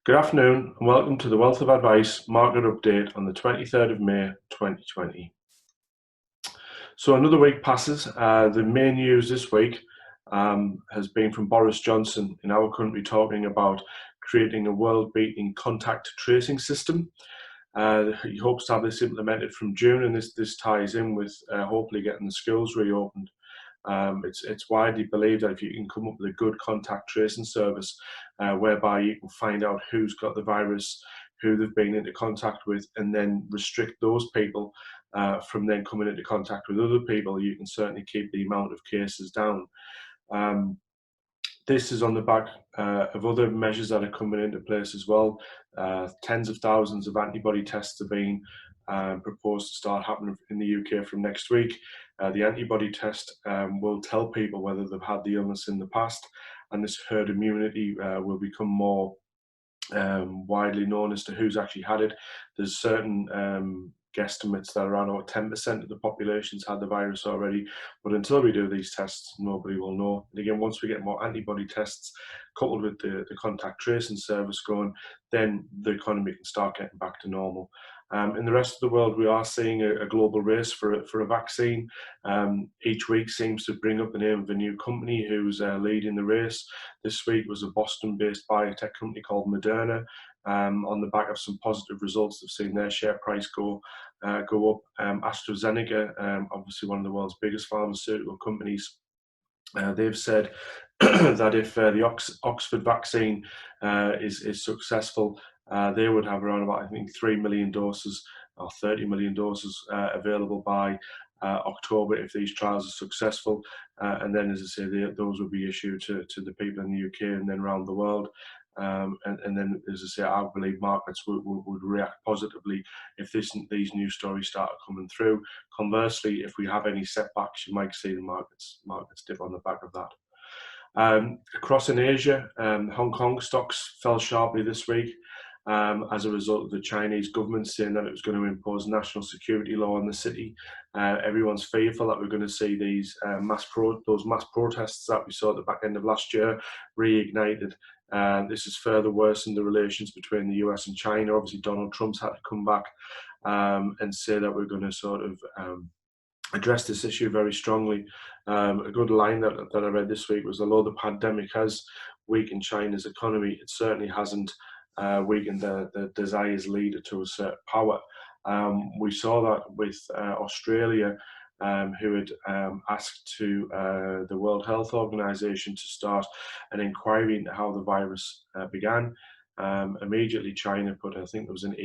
Good afternoon and welcome to the Wealth of Advice market update on the 23rd of May 2020. So another week passes. The main news this week has been from Boris Johnson in our country talking about creating a world-beating contact tracing system. He hopes to have this implemented from June, and this ties in with hopefully getting the schools reopened. It's widely believed that if you can come up with a good contact tracing service whereby you can find out who's got the virus, who they've been into contact with, and then restrict those people from then coming into contact with other people, you can certainly keep the amount of cases down. This is on the back of other measures that are coming into place as well. Tens of thousands of antibody tests are being proposed to start happening in the UK from next week. The antibody test will tell people whether they've had the illness in the past, and this herd immunity will become more widely known as to who's actually had it. There's certain guesstimates that around about 10% of the population's had the virus already, but until we do these tests, nobody will know. And again, once we get more antibody tests coupled with the contact tracing service going, then the economy can start getting back to normal. In the rest of the world, we are seeing a global race for a vaccine. Each week seems to bring up the name of a new company who's leading the race. This week was a Boston-based biotech company called Moderna. On the back of some positive results, they've seen their share price go up. AstraZeneca, obviously one of the world's biggest pharmaceutical companies, they've said that if the Oxford vaccine is successful, they would have around about, I think, 3 million doses or 30 million doses available by October if these trials are successful. And then, as I say, those will be issued to the people in the UK and then around the world. And then, as I say, I believe markets would react positively if these news stories start coming through. Conversely, if we have any setbacks, you might see the markets dip on the back of that. Across in Asia, Hong Kong stocks fell sharply this week as a result of the Chinese government saying that it was going to impose national security law on the city. Everyone's fearful that we're going to see these mass protests that we saw at the back end of last year reignited. This has further worsened the relations between the US and China. Obviously, Donald Trump's had to come back and say that we're going to sort of address this issue very strongly. A good line that I read this week was, although the pandemic has weakened China's economy, it certainly hasn't weakened the desired leader to assert power. We saw that with Australia, who had asked to the World Health Organization to start an inquiry into how the virus began. Immediately China put, I think there was an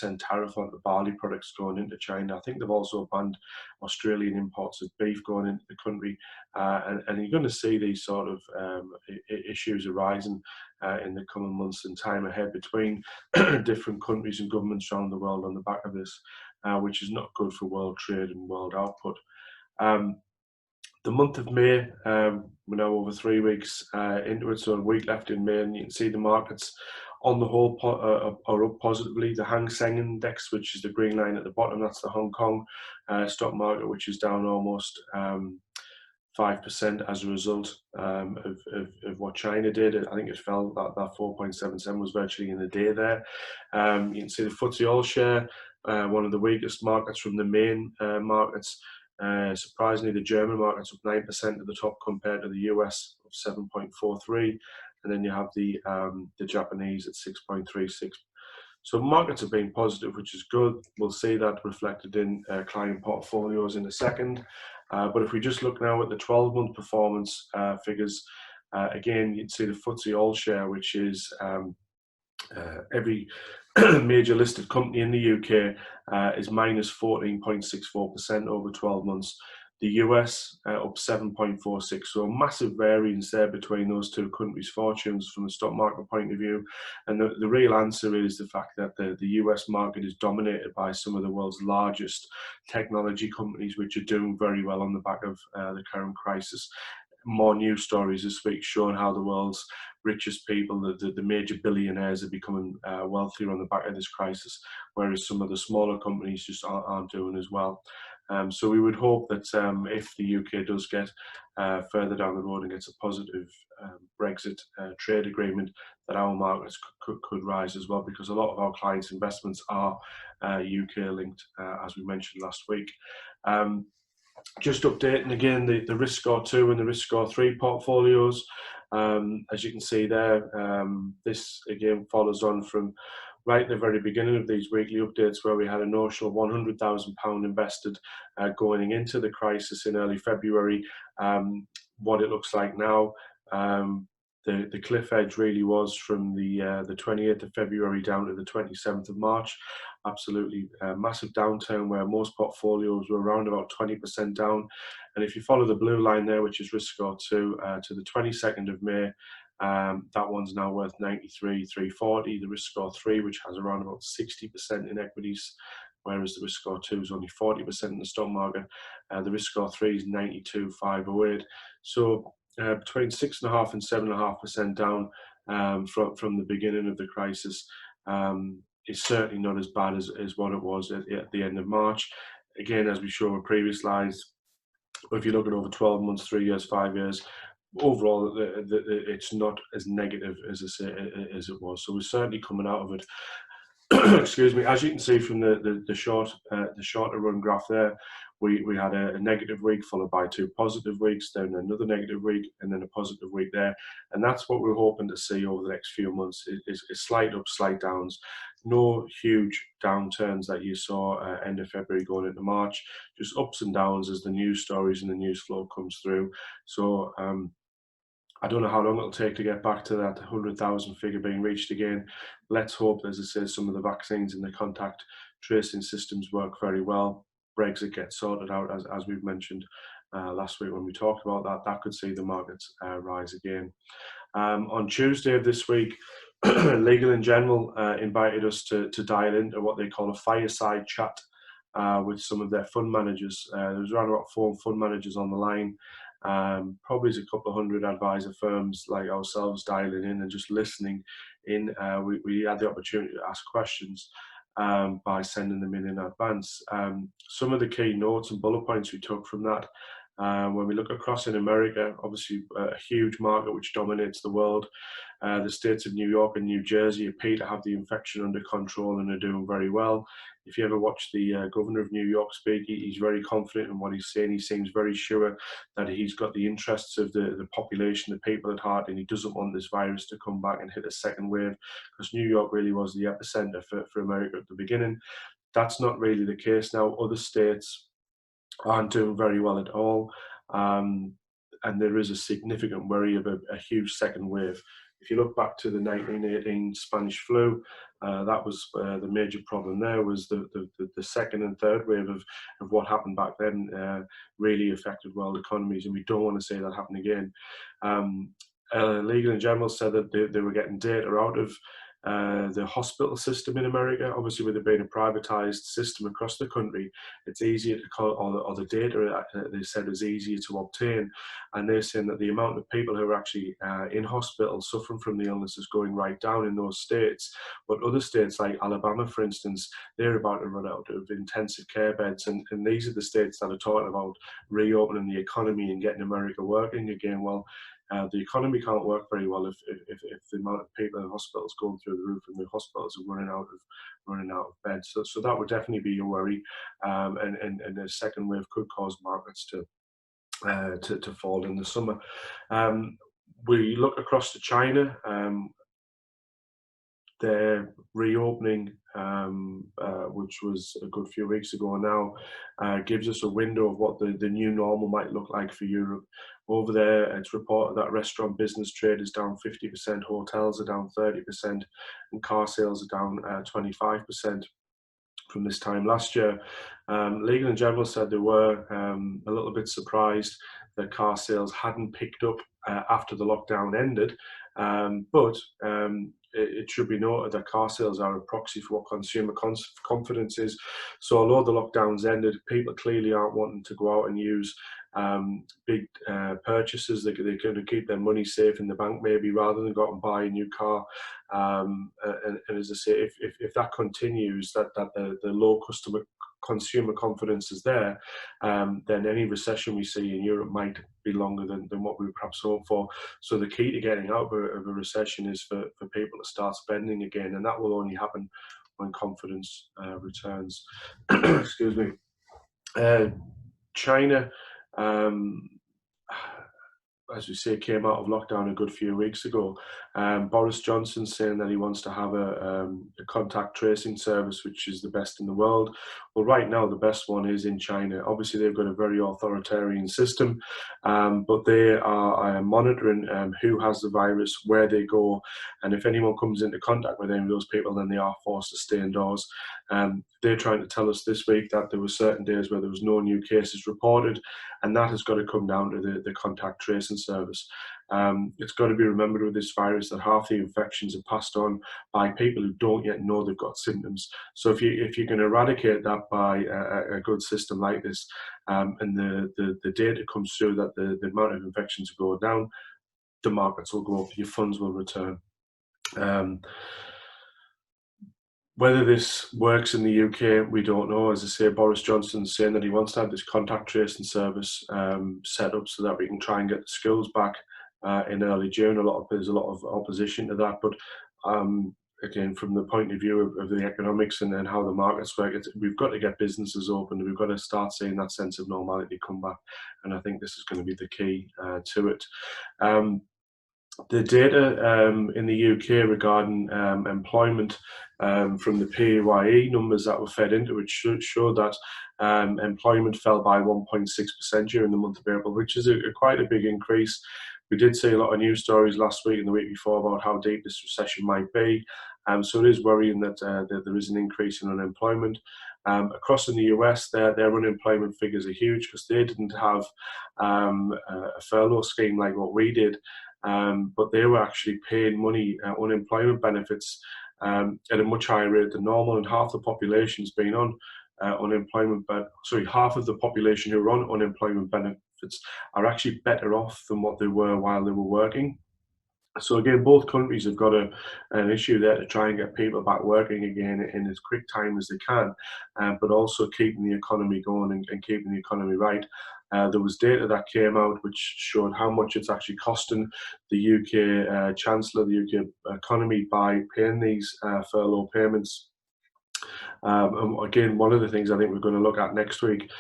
80% tariff on the barley products going into China. I think they've also banned Australian imports of beef going into the country. And you're going to see these sort of issues arising in the coming months and time ahead between different countries and governments around the world on the back of this, which is not good for world trade and world output. The month of May, we're now over 3 weeks into it, so a week left in May, and you can see the markets on the whole are up positively. The Hang Seng Index, which is the green line at the bottom, that's the Hong Kong stock market, which is down almost 5% as a result of what China did. I think it fell, that 4.77 was virtually in a day there. You can see the FTSE All-Share, one of the weakest markets from the main markets. Surprisingly, the German market's up 9% at the top compared to the US of 7.43, and then you have the Japanese at 6.36. So markets have been positive, which is good. We'll see that reflected in client portfolios in a second. But if we just look now at the 12-month performance figures, again, you'd see the FTSE All-Share, which is every major listed company in the UK is minus 14.64% over 12 months. The US up 7.46%, so a massive variance there between those two countries' fortunes from a stock market point of view. And the real answer is the fact that the US market is dominated by some of the world's largest technology companies, which are doing very well on the back of the current crisis. More news stories this week showing how the world's richest people, the major billionaires, are becoming wealthier on the back of this crisis, whereas some of the smaller companies just aren't doing as well. So we would hope that if the UK does get further down the road and gets a positive Brexit trade agreement, that our markets could rise as well, because a lot of our clients' investments are UK linked, as we mentioned last week. Just updating again the risk score 2 and the risk score 3 portfolios. As you can see there, this again follows on from right at the very beginning of these weekly updates, where we had a notional £100,000 invested going into the crisis in early February. What it looks like now, the cliff edge really was from the 28th of February down to the 27th of March. Absolutely massive downturn, where most portfolios were around about 20% down. And if you follow the blue line there, which is risk score 2, to the 22nd of May, that one's now worth 93,340. The risk score 3, which has around about 60% in equities, whereas the risk score 2 is only 40% in the stock market. The risk score 3 is 92,508. So between 6.5% and 7.5% down from the beginning of the crisis. Is certainly not as bad as what it was at the end of March. Again, as we showed in previous slides, if you look at over 12 months, 3 years, 5 years, overall it's not as negative as it was. So we're certainly coming out of it. Excuse me. As you can see from the shorter run graph there, we had a negative week followed by 2 positive weeks, then another negative week, and then a positive week there. And that's what we're hoping to see over the next few months, is slight ups, slight downs. No huge downturns that you saw end of February going into March, just ups and downs as the news stories and the news flow comes through. So I don't know how long it'll take to get back to that 100,000 figure being reached again. Let's hope, as I say, some of the vaccines and the contact tracing systems work very well. Brexit gets sorted out, as we've mentioned last week when we talked about that. That could see the markets rise again. On Tuesday of this week, Legal & General invited us to dial into what they call a fireside chat with some of their fund managers. There was around about 4 fund managers on the line. Probably a couple of hundred advisor firms like ourselves dialing in and just listening in. We had the opportunity to ask questions by sending them in advance. Some of the key notes and bullet points we took from that, when we look across in America, obviously a huge market which dominates the world. The states of New York and New Jersey appear to have the infection under control and are doing very well. If you ever watch the governor of New York speak, he's very confident in what he's saying. He seems very sure that he's got the interests of the population, the people at heart, and he doesn't want this virus to come back and hit a second wave, because New York really was the epicenter for America at the beginning. That's not really the case now. Other states aren't doing very well at all, and there is a significant worry of a huge second wave. If you look back to the 1918 Spanish flu, that was the major problem there, was the second and third wave of what happened back then really affected world economies, and we don't want to see that happen again. Legal & General said that they were getting data out of the hospital system in America. Obviously, with it being a privatized system across the country, it's easier to call, or the data they said is easier to obtain. And they're saying that the amount of people who are actually in hospital suffering from the illness is going right down in those states. But other states like Alabama, for instance, they're about to run out of intensive care beds. And these are the states that are talking about reopening the economy and getting America working again. Well, the economy can't work very well if the amount of people in hospitals going through the roof and the hospitals are running out of beds. So that would definitely be a worry, and a second wave could cause markets to fall in the summer. We look across to China. Their reopening, which was a good few weeks ago now, gives us a window of what the new normal might look like for Europe. Over there, it's reported that restaurant business trade is down 50%, hotels are down 30%, and car sales are down 25% from this time last year. Legal & General said they were a little bit surprised that car sales hadn't picked up after the lockdown ended, but it should be noted that car sales are a proxy for what consumer confidence is. So although the lockdowns ended, people clearly aren't wanting to go out and use big purchases. They're going to keep their money safe in the bank maybe rather than go out and buy a new car. And as I say, if that continues, that the low consumer confidence is there, then any recession we see in Europe might be longer than what we perhaps hoped for. So the key to getting out of a recession is for people to start spending again, and that will only happen when confidence returns. Excuse me. China, as we say, came out of lockdown a good few weeks ago. Boris Johnson saying that he wants to have a contact tracing service, which is the best in the world. Well, right now, the best one is in China. Obviously, they've got a very authoritarian system, but they are monitoring who has the virus, where they go, and if anyone comes into contact with any of those people, then they are forced to stay indoors. They're trying to tell us this week that there were certain days where there was no new cases reported, and that has got to come down to the contact tracing service. It's got to be remembered with this virus that half the infections are passed on by people who don't yet know they've got symptoms. So if you can eradicate that by a good system like this, and the data comes through that the amount of infections will go down, the markets will go up, your funds will return. Whether this works in the UK, we don't know. As I say, Boris Johnson's saying that he wants to have this contact tracing service set up so that we can try and get the schools back in early June. There's a lot of opposition to that, but again, from the point of view of the economics and how the markets work, we've got to get businesses open. We've got to start seeing that sense of normality come back, and I think this is going to be the key to it. The data in the UK regarding employment from the PAYE numbers that were fed into it show that employment fell by 1.6% during the month of April, which is quite a big increase. We did see a lot of news stories last week and the week before about how deep this recession might be. So it is worrying that there is an increase in unemployment. Across in the US, their unemployment figures are huge because they didn't have a furlough scheme like what we did. But they were actually paying money, unemployment benefits, at a much higher rate than normal, and half the population's been on half of the population who are on unemployment benefits are actually better off than what they were while they were working. So again, both countries have got an issue there to try and get people back working again in as quick time as they can, but also keeping the economy going and keeping the economy right. There was data that came out which showed how much it's actually costing the UK Chancellor, the UK economy, by paying these furlough payments. And again, one of the things I think we're going to look at next week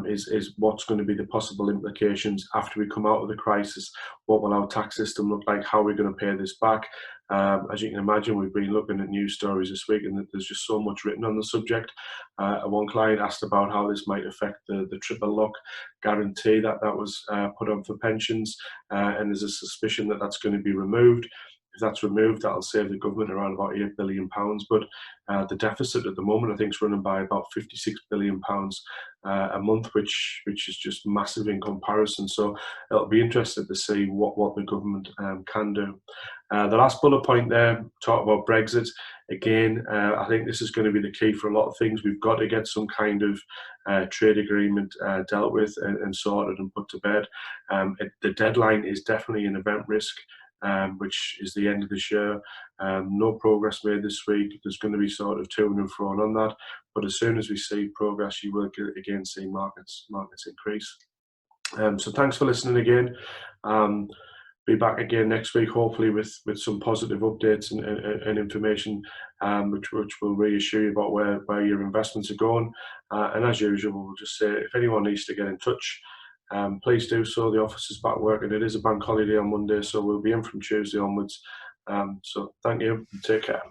is what's going to be the possible implications after we come out of the crisis. What will our tax system look like? How are we going to pay this back? As you can imagine, we've been looking at news stories this week, and there's just so much written on the subject. One client asked about how this might affect the triple lock guarantee that was put on for pensions, and there's a suspicion that that's going to be removed. If that's removed, that'll save the government around about £8 billion. But the deficit at the moment, I think, is running by about £56 billion a month, which is just massive in comparison. So it'll be interesting to see what the government can do. The last bullet point there, talk about Brexit. Again, I think this is going to be the key for a lot of things. We've got to get some kind of trade agreement dealt with and sorted and put to bed. The deadline is definitely an event risk, which is the end of this year. No progress made this week. There's going to be sort of to and fro on that. But as soon as we see progress, you will again see markets increase. So thanks for listening again. Be back again next week, hopefully with some positive updates and information, which will reassure you about where your investments are going. And as usual, we'll just say if anyone needs to get in touch, please do so. The office is back working. It is a bank holiday on Monday, so we'll be in from Tuesday onwards. So thank you. Take care.